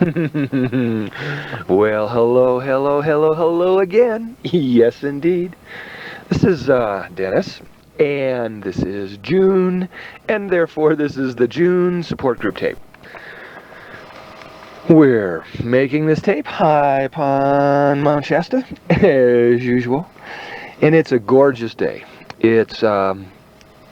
Well, hello, hello, hello, hello again. Yes, indeed. This is Dennis, and this is June, and therefore this is the June support group tape. We're making this tape high upon Mount Shasta, as usual, and it's a gorgeous day.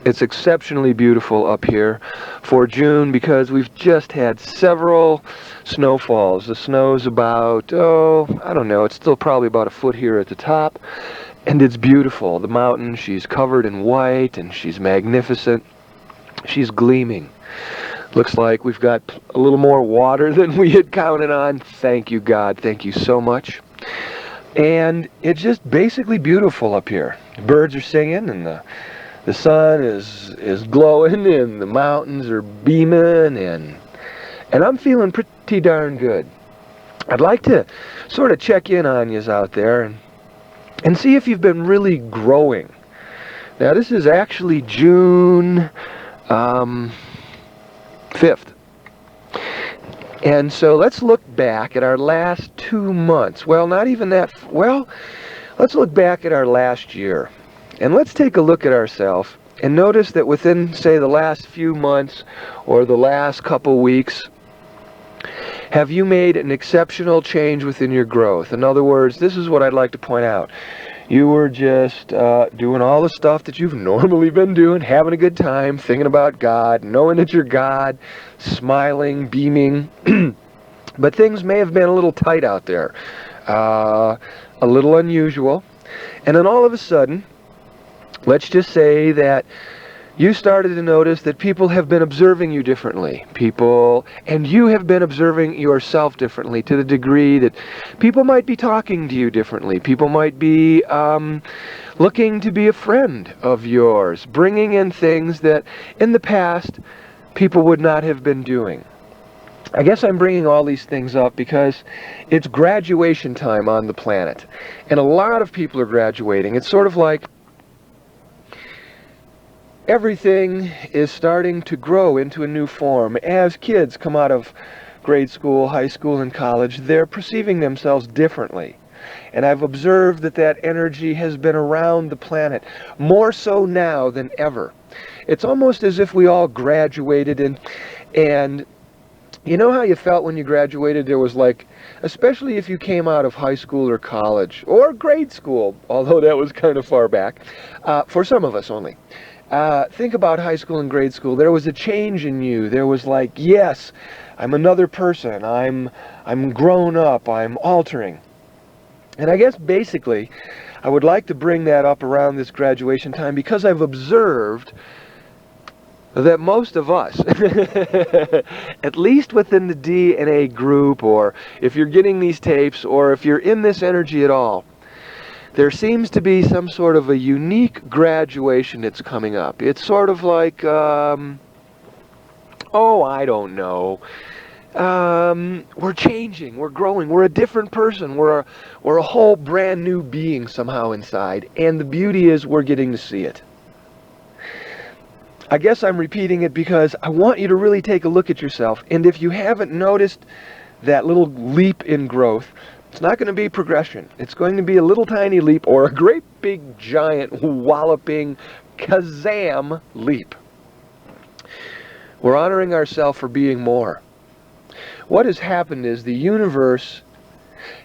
It's exceptionally beautiful up here for June because we've just had several snowfalls. The snow's about, I don't know, it's still probably about a foot here at the top, and it's beautiful. The mountain, she's covered in white, and she's magnificent. She's gleaming. Looks like we've got a little more water than we had counted on. Thank you, God. Thank you so much. And it's just basically beautiful up here. Birds are singing, and the sun is glowing, and the mountains are beaming, and I'm feeling pretty darn good. I'd like to sort of check in on yous out there and see if you've been really growing. Now, this is actually June 5th. And so let's look back at our last 2 months. Well, not even that. Well, let's look back at our last year. And let's take a look at ourselves and notice that within, say, the last few months or the last couple weeks, have you made an exceptional change within your growth? In other words, this is what I'd like to point out. You were just doing all the stuff that you've normally been doing, having a good time, thinking about God, knowing that you're God, smiling, beaming. But things may have been a little tight out there, a little unusual. And then all of a sudden, let's just say that you started to notice that people have been observing you differently. And you have been observing yourself differently to the degree that people might be talking to you differently. People might be looking to be a friend of yours, bringing in things that in the past people would not have been doing. I guess I'm bringing all these things up because it's graduation time on the planet. And a lot of people are graduating. It's sort of like everything is starting to grow into a new form. As kids come out of grade school, high school, and college, they're perceiving themselves differently. And I've observed that that energy has been around the planet, more so now than ever. It's almost as if we all graduated and you know how you felt when you graduated? There was like, especially if you came out of high school or college or grade school, although that was kind of far back, for some of us only. Think about high school and grade school. There was a change in you. There was like, yes, I'm another person. I'm grown up. I'm altering. And I guess basically, I would like to bring that up around this graduation time because I've observed that most of us, at least within the DNA group, or if you're getting these tapes, or if you're in this energy at all, there seems to be some sort of a unique graduation that's coming up. It's sort of like, I don't know. We're changing, we're growing, we're a different person, we're a whole brand new being somehow inside, and the beauty is we're getting to see it. I guess I'm repeating it because I want you to really take a look at yourself, and if you haven't noticed that little leap in growth, it's not going to be progression. It's going to be a little tiny leap or a great big giant walloping kazam leap. We're honoring ourselves for being more. What has happened is the universe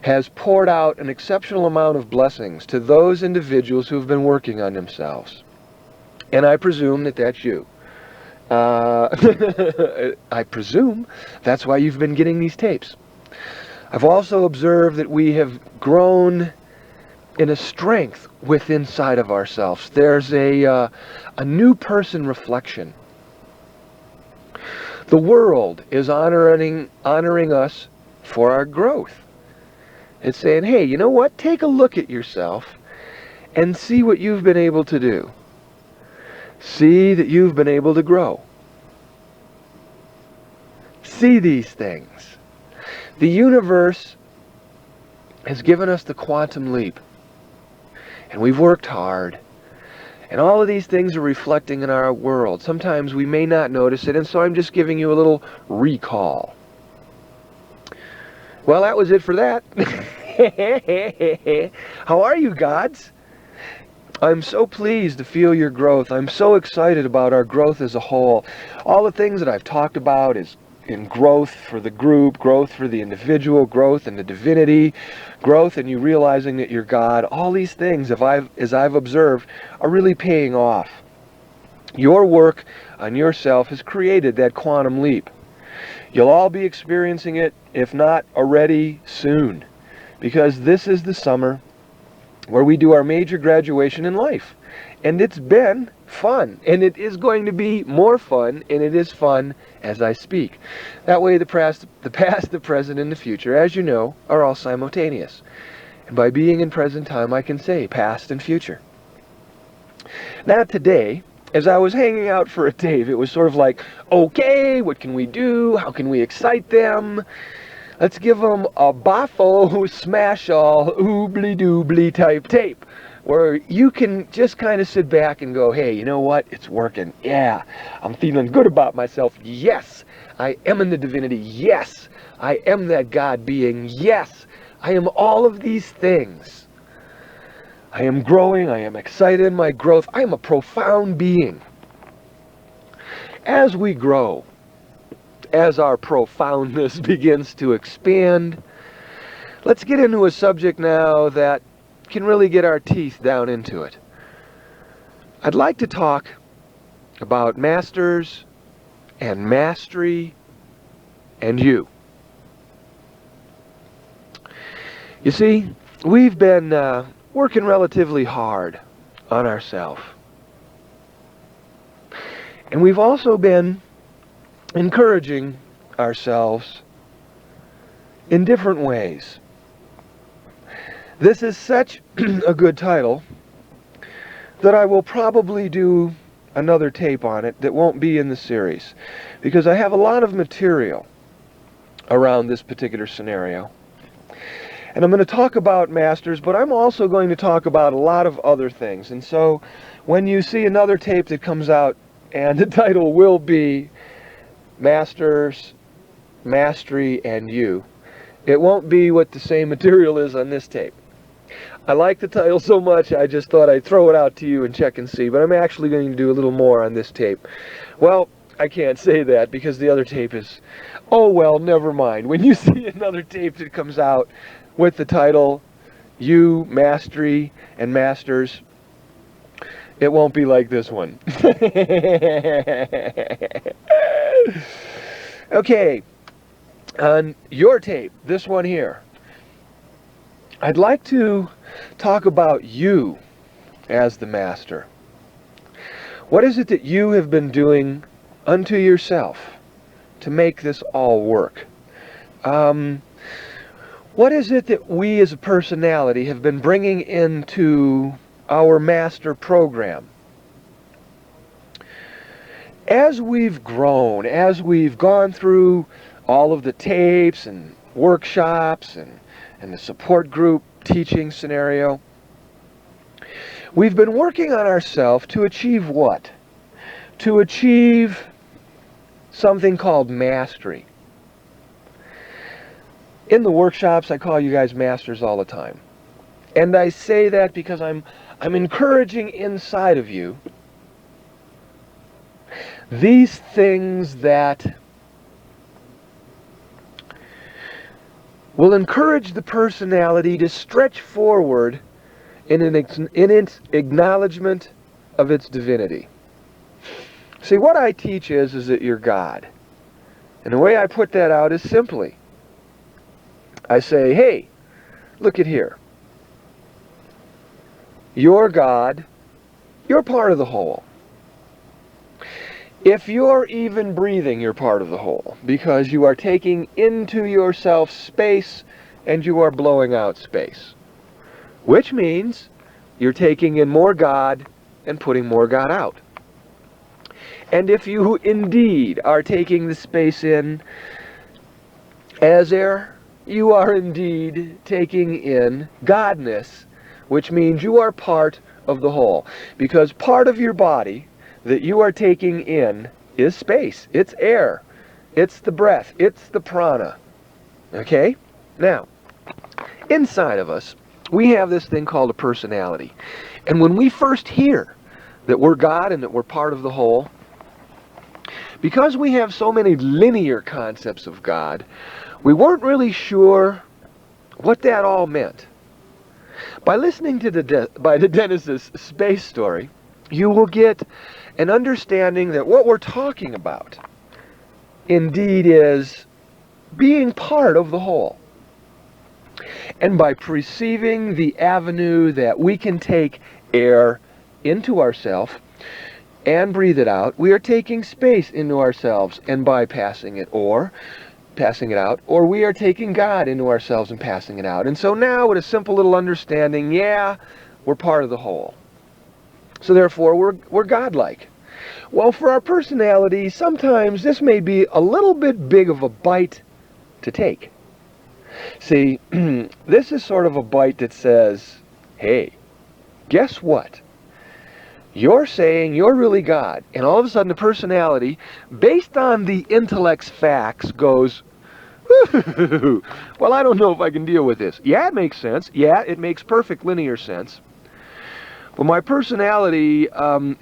has poured out an exceptional amount of blessings to those individuals who have been working on themselves. And I presume that that's you. I presume that's why you've been getting these tapes. I've also observed that we have grown in a strength within inside of ourselves. There's a new person reflection. The world is honoring us for our growth. It's saying, hey, you know what? Take a look at yourself and see what you've been able to do. See that you've been able to grow. See these things. The universe has given us the quantum leap. And we've worked hard. And all of these things are reflecting in our world. Sometimes we may not notice it, and so I'm just giving you a little recall. Well, that was it for that. How are you, gods? I'm so pleased to feel your growth. I'm so excited about our growth as a whole. All the things that I've talked about is in growth for the group, growth for the individual, growth in the divinity, growth in you realizing that you're God. All these things, as I've observed, are really paying off. Your work on yourself has created that quantum leap. You'll all be experiencing it, if not already, soon. Because this is the summer where we do our major graduation in life. And it's been fun. And it is going to be more fun, and it is fun as I speak. That way the past, the present, and the future, as you know, are all simultaneous. And by being in present time, I can say past and future. Now today, as I was hanging out for a tape, it was sort of like, okay, what can we do? How can we excite them? Let's give them a boffo, smash all, oobly doobly type tape, where you can just kind of sit back and go, hey, you know what? It's working. Yeah, I'm feeling good about myself. Yes, I am in the divinity. Yes, I am that God being. Yes, I am all of these things. I am growing. I am excited in my growth. I am a profound being. As we grow, as our profoundness begins to expand, let's get into a subject now that can really get our teeth down into it. I'd like to talk about masters and mastery and you. You see, we've been working relatively hard on ourselves. And we've also been encouraging ourselves in different ways. This is such a good title that I will probably do another tape on it that won't be in the series, because I have a lot of material around this particular scenario. And I'm going to talk about masters, but I'm also going to talk about a lot of other things. And so when you see another tape that comes out and the title will be Masters, Mastery, and You, it won't be what the same material is on this tape. I like the title so much, I just thought I'd throw it out to you and check and see, but I'm actually going to do a little more on this tape. Well, I can't say that because the other tape is, oh well, never mind. When you see another tape that comes out with the title You, Mastery, and Masters, it won't be like this one. Okay, on your tape, this one here, I'd like to talk about you as the master. What is it that you have been doing unto yourself to make this all work? What is it that we as a personality have been bringing into our master program? As we've grown, as we've gone through all of the tapes and workshops and the support group teaching scenario, we've been working on ourselves to achieve what? To achieve something called mastery. In the workshops, I call you guys masters all the time. And I say that because I'm encouraging inside of you these things that will encourage the personality to stretch forward in its acknowledgement of its divinity. See, what I teach is that you're God. And the way I put that out is simply, I say, hey, look at here. You're God. You're part of the whole. If you're even breathing, you're part of the whole, because you are taking into yourself space and you are blowing out space, which means you're taking in more God and putting more God out. And if you indeed are taking the space in as air, you are indeed taking in Godness, which means you are part of the whole, because part of your body that you are taking in is space. It's air. It's the breath. It's the prana. Okay? Now, inside of us, we have this thing called a personality. And when we first hear that we're God and that we're part of the whole, because we have so many linear concepts of God, we weren't really sure what that all meant. By listening to the Dennis's space story, you will get an understanding that what we're talking about indeed is being part of the whole. And by perceiving the avenue that we can take air into ourselves and breathe it out, we are taking space into ourselves and bypassing it, or passing it out, or we are taking God into ourselves and passing it out. And so now, with a simple little understanding, yeah, we're part of the whole. So therefore, we're godlike. Well, for our personality, sometimes this may be a little bit big of a bite to take. See, this is sort of a bite that says, hey, guess what? You're saying you're really God, and all of a sudden the personality, based on the intellect's facts, goes, well, I don't know if I can deal with this. Yeah, it makes sense. Yeah, it makes perfect linear sense. But my personality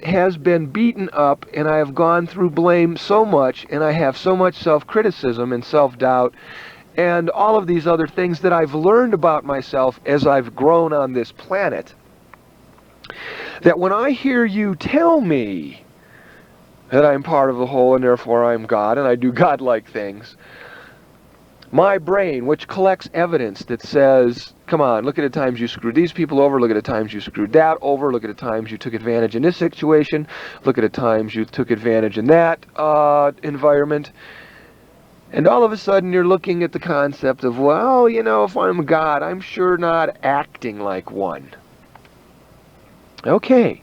has been beaten up, and I have gone through blame so much, and I have so much self-criticism and self-doubt, and all of these other things that I've learned about myself as I've grown on this planet, that when I hear you tell me that I'm part of the whole and therefore I'm God and I do godlike things, my brain, which collects evidence that says, come on, look at the times you screwed these people over, look at the times you screwed that over, look at the times you took advantage in this situation, look at the times you took advantage in that environment, and all of a sudden you're looking at the concept of, well, you know, if I'm God, I'm sure not acting like one. Okay,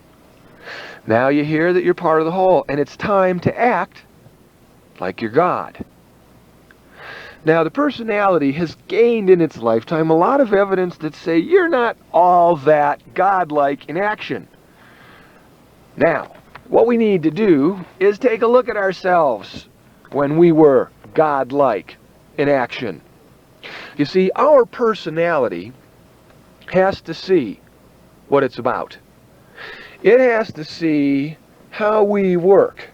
now you hear that you're part of the whole, and it's time to act like you're God. Now, the personality has gained in its lifetime a lot of evidence that say you're not all that godlike in action. Now, what we need to do is take a look at ourselves when we were godlike in action. You see, our personality has to see what it's about. It has to see how we work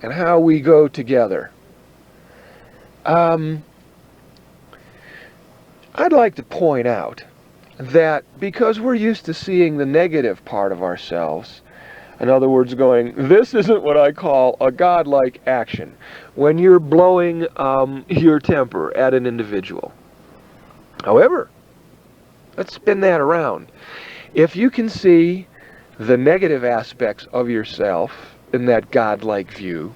and how we go together. I'd like to point out that because we're used to seeing the negative part of ourselves, in other words, going, this isn't what I call a godlike action, when you're blowing your temper at an individual. However, let's spin that around. If you can see the negative aspects of yourself in that godlike view,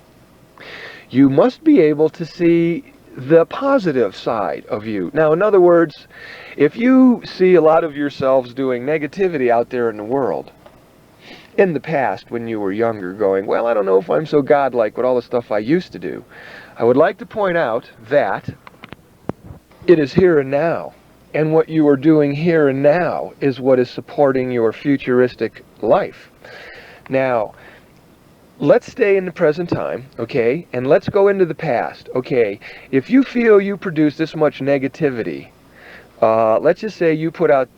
you must be able to see the positive side of you. Now, in other words, if you see a lot of yourselves doing negativity out there in the world, in the past when you were younger, going, well, I don't know if I'm so godlike with all the stuff I used to do, I would like to point out that it is here and now. And what you are doing here and now is what is supporting your futuristic life. Now, let's stay in the present time, okay? And let's go into the past, okay? If you feel you produce this much negativity, let's just say you put out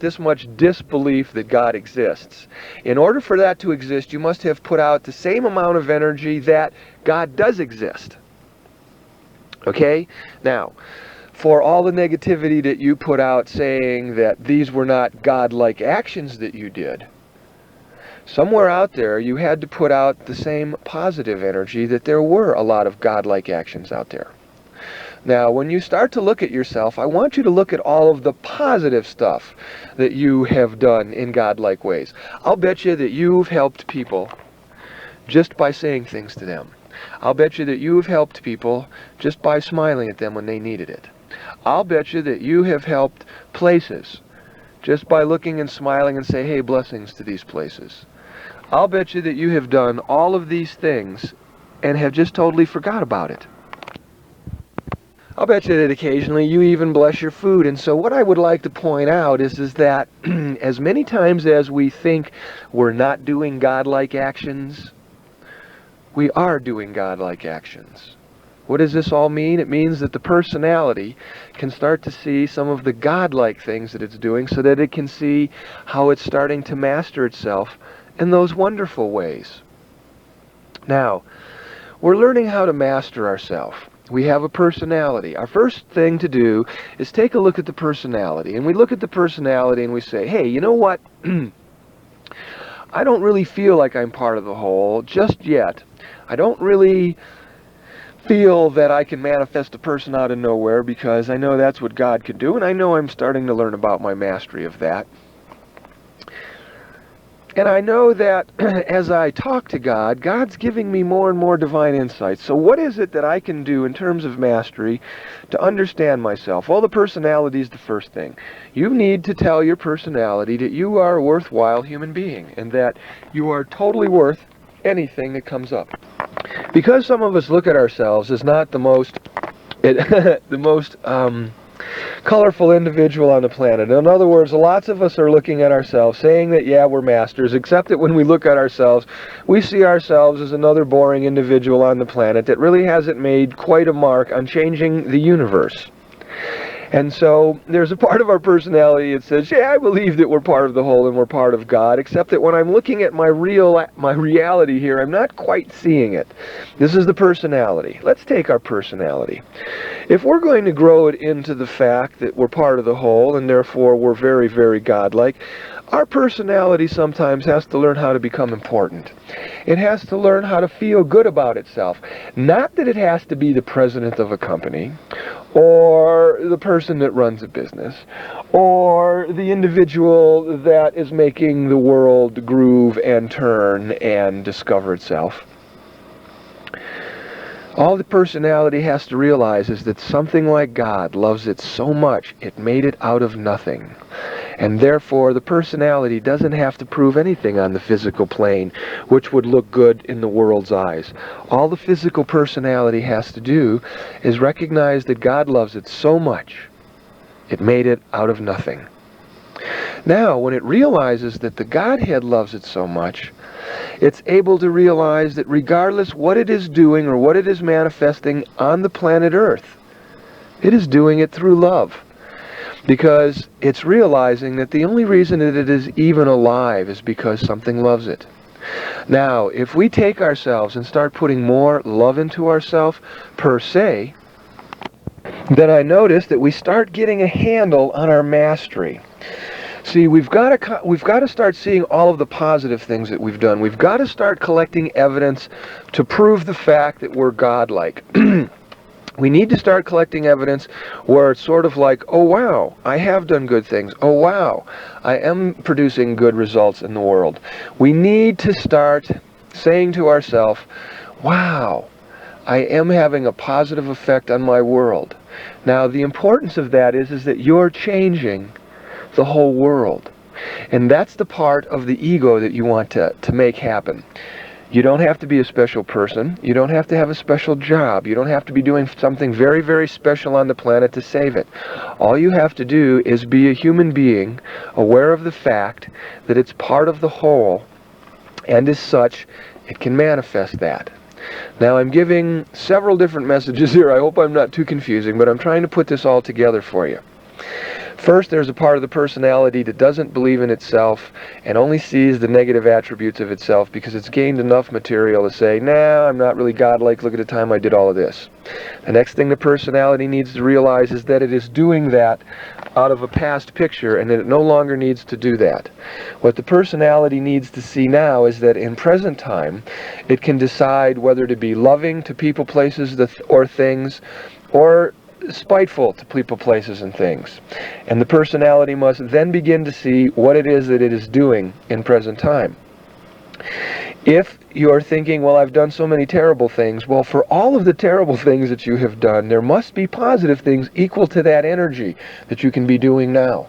this much disbelief that God exists. In order for that to exist, you must have put out the same amount of energy that God does exist. Okay? Now, for all the negativity that you put out saying that these were not godlike actions that you did, somewhere out there you had to put out the same positive energy that there were a lot of godlike actions out there. Now, when you start to look at yourself, I want you to look at all of the positive stuff that you have done in godlike ways. I'll bet you that you've helped people just by saying things to them. I'll bet you that you've helped people just by smiling at them when they needed it. I'll bet you that you have helped places just by looking and smiling and say, hey, blessings to these places. I'll bet you that you have done all of these things and have just totally forgot about it. I'll bet you that occasionally you even bless your food. And so what I would like to point out is that as many times as we think we're not doing godlike actions, we are doing godlike actions. What does this all mean? It means that the personality can start to see some of the godlike things that it's doing so that it can see how it's starting to master itself in those wonderful ways. Now, we're learning how to master ourselves. We have a personality. Our first thing to do is take a look at the personality. And we look at the personality and we say, hey, you know what? I don't really feel like I'm part of the whole just yet. I don't really feel that I can manifest a person out of nowhere because I know that's what God can do, and I know I'm starting to learn about my mastery of that. And I know that as I talk to God, God's giving me more and more divine insights. So what is it that I can do in terms of mastery to understand myself? Well, the personality is the first thing. You need to tell your personality that you are a worthwhile human being and that you are totally worth anything that comes up. Because some of us look at ourselves as not the most colorful individual on the planet. In other words, lots of us are looking at ourselves saying that, yeah, we're masters, except that when we look at ourselves, we see ourselves as another boring individual on the planet that really hasn't made quite a mark on changing the universe. And so there's a part of our personality that says, yeah, I believe that we're part of the whole and we're part of God, except that when I'm looking at my reality here, I'm not quite seeing it. This is the personality. Let's take our personality. If we're going to grow it into the fact that we're part of the whole and therefore we're very, very godlike, our personality sometimes has to learn how to become important. It has to learn how to feel good about itself. Not that it has to be the president of a company, or the person that runs a business, or the individual that is making the world groove and turn and discover itself. All the personality has to realize is that something like God loves it so much, it made it out of nothing. And therefore, the personality doesn't have to prove anything on the physical plane, which would look good in the world's eyes. All the physical personality has to do is recognize that God loves it so much, it made it out of nothing. Now, when it realizes that the Godhead loves it so much, it's able to realize that regardless what it is doing or what it is manifesting on the planet Earth, it is doing it through love. Because it's realizing that the only reason that it is even alive is because something loves it. Now, if we take ourselves and start putting more love into ourselves per se, then I notice that we start getting a handle on our mastery. See, we've got to start seeing all of the positive things that we've done. We've got to start collecting evidence to prove the fact that we're godlike. We need to start collecting evidence where it's sort of like, oh wow, I have done good things. Oh wow, I am producing good results in the world. We need to start saying to ourselves, wow, I am having a positive effect on my world. Now, the importance of that is that you're changing the whole world. And that's the part of the ego that you want to make happen. You don't have to be a special person. You don't have to have a special job. You don't have to be doing something very, very special on the planet to save it. All you have to do is be a human being, aware of the fact that it's part of the whole, and as such, it can manifest that. Now, I'm giving several different messages here. I hope I'm not too confusing, but I'm trying to put this all together for you. First, there's a part of the personality that doesn't believe in itself and only sees the negative attributes of itself because it's gained enough material to say, nah, I'm not really godlike, look at the time I did all of this. The next thing the personality needs to realize is that it is doing that out of a past picture and that it no longer needs to do that. What the personality needs to see now is that in present time, it can decide whether to be loving to people, places, or things, or spiteful to people, places, and things. And the personality must then begin to see what it is that it is doing in present time. If you're thinking, well, I've done so many terrible things, well, for all of the terrible things that you have done, there must be positive things equal to that energy that you can be doing now.